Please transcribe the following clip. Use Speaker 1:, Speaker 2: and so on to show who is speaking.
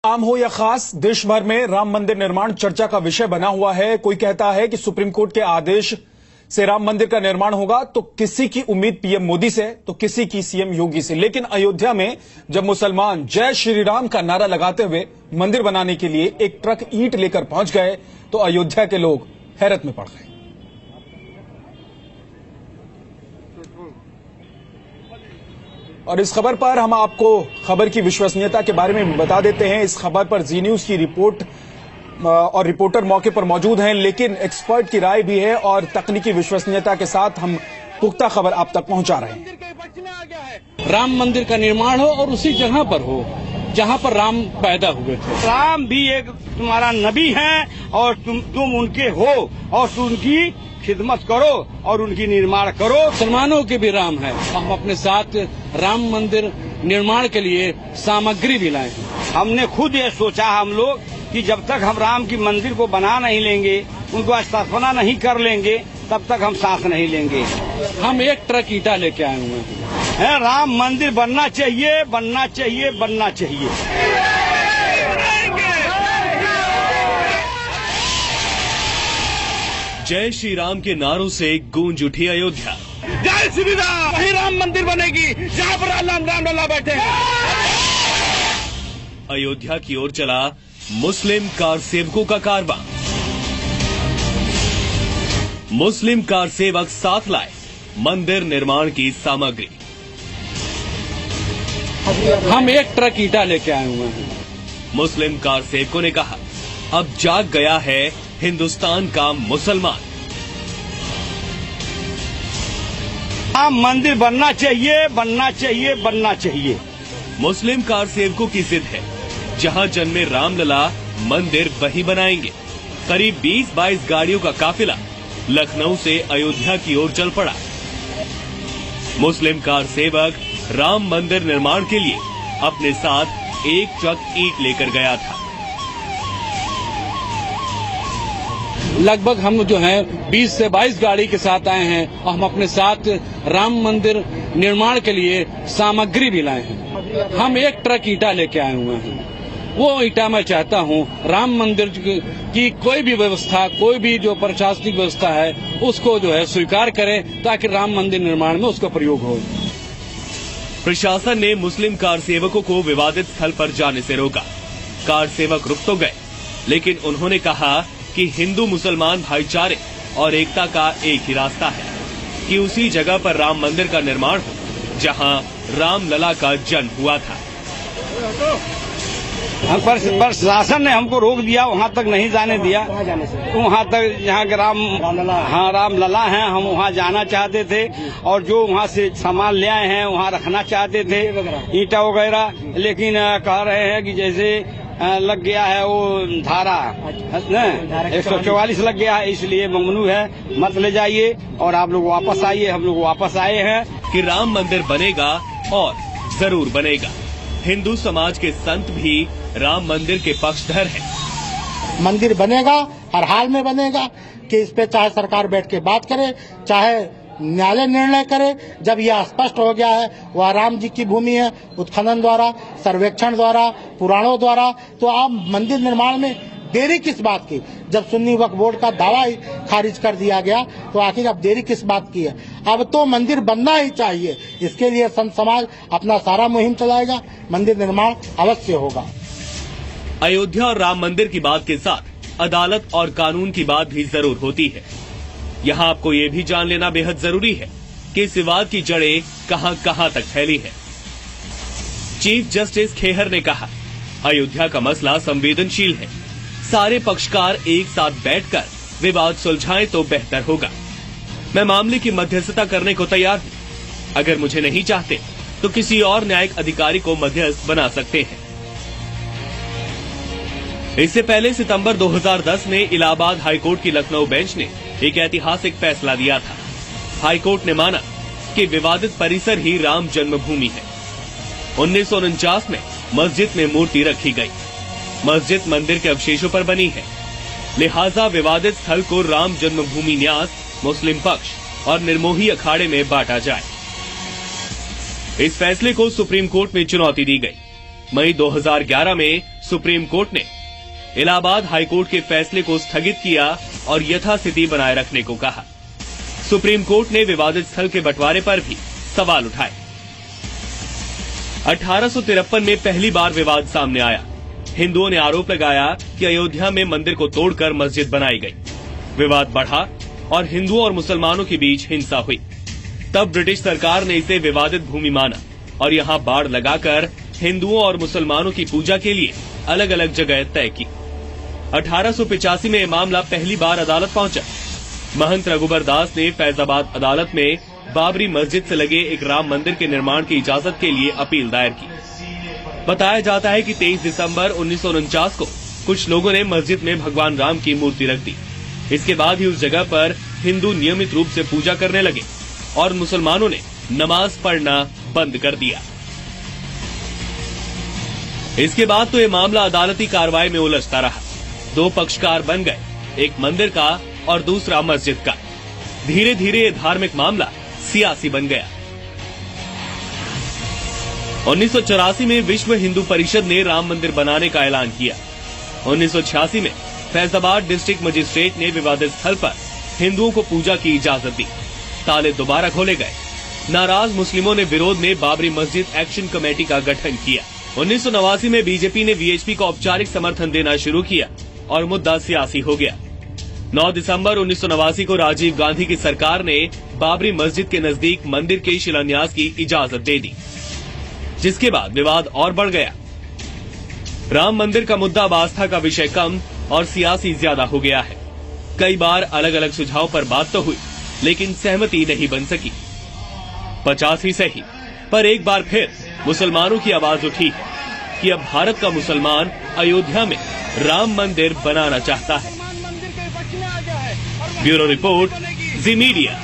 Speaker 1: आम हो या खास, देश भर में राम मंदिर निर्माण चर्चा का विषय बना हुआ है। कोई कहता है कि सुप्रीम कोर्ट के आदेश से राम मंदिर का निर्माण होगा, तो किसी की उम्मीद पीएम मोदी से, तो किसी की सीएम योगी से। लेकिन अयोध्या में जब मुसलमान जय श्री राम का नारा लगाते हुए मंदिर बनाने के लिए एक ट्रक ईंट लेकर पहुंच गए, तो अयोध्या के लोग हैरत में पड़ गए। और इस खबर पर हम आपको खबर की विश्वसनीयता के बारे में बता देते हैं। इस खबर पर जी न्यूज की रिपोर्ट और रिपोर्टर मौके पर मौजूद हैं, लेकिन एक्सपर्ट की राय भी है और तकनीकी विश्वसनीयता के साथ हम पुख्ता खबर आप तक पहुंचा रहे हैं।
Speaker 2: राम मंदिर का निर्माण हो और उसी जगह पर हो जहां पर राम पैदा हुए थे।
Speaker 3: राम भी एक तुम्हारा नबी है और तुम उनके हो और तुम उनकी खिदमत करो और उनकी निर्माण करो।
Speaker 2: मुसलमानों के भी राम है। हम अपने साथ राम मंदिर निर्माण के लिए सामग्री भी लाए हैं।
Speaker 3: हमने खुद ये सोचा हम लोग कि जब तक हम राम की मंदिर को बना नहीं लेंगे, उनको स्थापना नहीं कर लेंगे, तब तक हम सांस नहीं लेंगे।
Speaker 2: हम एक ट्रक ईंटा लेके आए हुए हैं।
Speaker 3: राम मंदिर बनना चाहिए, बनना चाहिए, बनना चाहिए।
Speaker 4: जय श्री राम के नारों से गूंज उठी अयोध्या।
Speaker 3: जय श्री राम, वही राम मंदिर बनेगी जहाँ पर राम लला बैठे हैं।
Speaker 4: अयोध्या की ओर चला मुस्लिम कार सेवकों का कारवां। मुस्लिम कार सेवक साथ लाए मंदिर निर्माण की सामग्री।
Speaker 2: हम एक ट्रक ईंटा लेके आए हुए हैं।
Speaker 4: मुस्लिम कार सेवकों ने कहा, अब जाग गया है हिंदुस्तान का मुसलमान।
Speaker 3: राम मंदिर बनना चाहिए, बनना चाहिए, बनना चाहिए।
Speaker 4: मुस्लिम कार सेवकों की जिद है, जहां जन्मे रामलला मंदिर वही बनाएंगे। करीब 20-22 गाड़ियों का काफिला लखनऊ से अयोध्या की ओर चल पड़ा। मुस्लिम कार सेवक राम मंदिर निर्माण के लिए अपने साथ एक ट्रक ईंट लेकर गया था।
Speaker 2: लगभग हम जो हैं 20 से 22 गाड़ी के साथ आए हैं और हम अपने साथ राम मंदिर निर्माण के लिए सामग्री भी लाए हैं। हम एक ट्रक ईंटा लेके आए हुए हैं। वो ईंटा मैं चाहता हूं राम मंदिर की कोई भी व्यवस्था, कोई भी जो प्रशासनिक व्यवस्था है, उसको जो है स्वीकार करे, ताकि राम मंदिर निर्माण में उसका प्रयोग हो।
Speaker 4: प्रशासन ने मुस्लिम कार सेवकों को विवादित स्थल पर जाने से रोका। कार सेवक रुक तो गए, लेकिन उन्होंने कहा कि हिंदू मुसलमान भाईचारे और एकता का एक ही रास्ता है कि उसी जगह पर राम मंदिर का निर्माण हो जहां राम लला का जन्म हुआ था।
Speaker 3: प्रशासन ने हमको रोक दिया, वहाँ तक नहीं जाने दिया। वहाँ तक जहाँ के राम लला हैं, हम वहाँ जाना चाहते थे और जो वहाँ से सामान ले आए हैं वहाँ रखना चाहते थे, ईंटा वगैरह। लेकिन कह रहे हैं कि जैसे लग गया है वो धारा 144 लग गया है, इसलिए ममनू है, मत ले जाइए और आप लोग वापस आइए। हम लोग वापस आए हैं
Speaker 4: कि राम मंदिर बनेगा और जरूर बनेगा। हिंदू समाज के संत भी राम मंदिर के पक्षधर हैं।
Speaker 5: मंदिर बनेगा, हर हाल में बनेगा कि इस पे चाहे सरकार बैठ के बात करे, चाहे न्यायालय निर्णय करे। जब यह स्पष्ट हो गया है वह राम जी की भूमि है, उत्खनन द्वारा, सर्वेक्षण द्वारा, पुराणों द्वारा, तो अब मंदिर निर्माण में देरी किस बात की? जब सुन्नी वक्फ बोर्ड का दावा ही खारिज कर दिया गया, तो आखिर अब देरी किस बात की है? अब तो मंदिर बनना ही चाहिए। इसके लिए संत समाज अपना सारा मुहिम चलाएगा, मंदिर निर्माण अवश्य होगा।
Speaker 4: अयोध्या और राम मंदिर की बात के साथ अदालत और कानून की बात भी जरूर होती है। यहाँ आपको ये भी जान लेना बेहद जरूरी है कि इस विवाद की जड़ें कहां तक फैली है। चीफ जस्टिस खेहर ने कहा, अयोध्या का मसला संवेदनशील है, सारे पक्षकार एक साथ बैठकर विवाद सुलझाएं तो बेहतर होगा। मैं मामले की मध्यस्थता करने को तैयार हूं। अगर मुझे नहीं चाहते तो किसी और न्यायिक अधिकारी को मध्यस्थ बना सकते हैं। इससे पहले सितंबर 2010 में इलाहाबाद हाईकोर्ट की लखनऊ बेंच ने एक ऐतिहासिक फैसला दिया था। हाईकोर्ट ने माना कि विवादित परिसर ही राम जन्मभूमि है। 1949 में मस्जिद में मूर्ति रखी गई। मस्जिद मंदिर के अवशेषों पर बनी है, लिहाजा विवादित स्थल को राम जन्मभूमि न्यास, मुस्लिम पक्ष और निर्मोही अखाड़े में बांटा जाए। इस फैसले को सुप्रीम कोर्ट में चुनौती दी गई। मई 2011 में सुप्रीम कोर्ट ने इलाहाबाद हाई कोर्ट के फैसले को स्थगित किया और यथास्थिति बनाए रखने को कहा। सुप्रीम कोर्ट ने विवादित स्थल के बंटवारे पर भी सवाल उठाए। 1853 में पहली बार विवाद सामने आया। हिंदुओं ने आरोप लगाया कि अयोध्या में मंदिर को तोड़कर मस्जिद बनाई गई। विवाद बढ़ा और हिंदुओं और मुसलमानों के बीच हिंसा हुई। तब ब्रिटिश सरकार ने इसे विवादित भूमि माना और यहां बाड़ लगाकर हिंदुओं और मुसलमानों की पूजा के लिए अलग अलग जगह तय की। 1885 में यह मामला पहली बार अदालत पहुंचा। महंत रघुबर दास ने फैजाबाद अदालत में बाबरी मस्जिद से लगे एक राम मंदिर के निर्माण की इजाजत के लिए अपील दायर की। बताया जाता है कि 23 दिसंबर 1949 को कुछ लोगों ने मस्जिद में भगवान राम की मूर्ति रख दी। इसके बाद ही उस जगह पर हिंदू नियमित रूप से पूजा करने लगे और मुसलमानों ने नमाज पढ़ना बंद कर दिया। इसके बाद तो ये मामला अदालती कार्रवाई में उलझता रहा। दो पक्षकार बन गए, एक मंदिर का और दूसरा मस्जिद का। धीरे धीरे ये धार्मिक मामला सियासी बन गया। 1984 में विश्व हिंदू परिषद ने राम मंदिर बनाने का ऐलान किया। 1986 में फैजाबाद डिस्ट्रिक्ट मजिस्ट्रेट ने विवादित स्थल पर हिंदुओं को पूजा की इजाजत दी। ताले दोबारा खोले गए। नाराज मुस्लिमों ने विरोध में बाबरी मस्जिद एक्शन कमेटी का गठन किया। 1989 में बीजेपी ने वीएचपी को औपचारिक समर्थन देना शुरू किया और मुद्दा सियासी हो गया। 9 दिसंबर 1989 को राजीव गांधी की सरकार ने बाबरी मस्जिद के नजदीक मंदिर के शिलान्यास की इजाजत दे दी, जिसके बाद विवाद और बढ़ गया। राम मंदिर का मुद्दा अब आस्था का विषय कम और सियासी ज्यादा हो गया है। कई बार अलग अलग सुझाव पर बात तो हुई, लेकिन सहमति नहीं बन सकी। 50 ही सही, पर एक बार फिर मुसलमानों की आवाज उठी है कि अब भारत का मुसलमान अयोध्या में राम मंदिर बनाना चाहता है। ब्यूरो रिपोर्ट, जी मीडिया।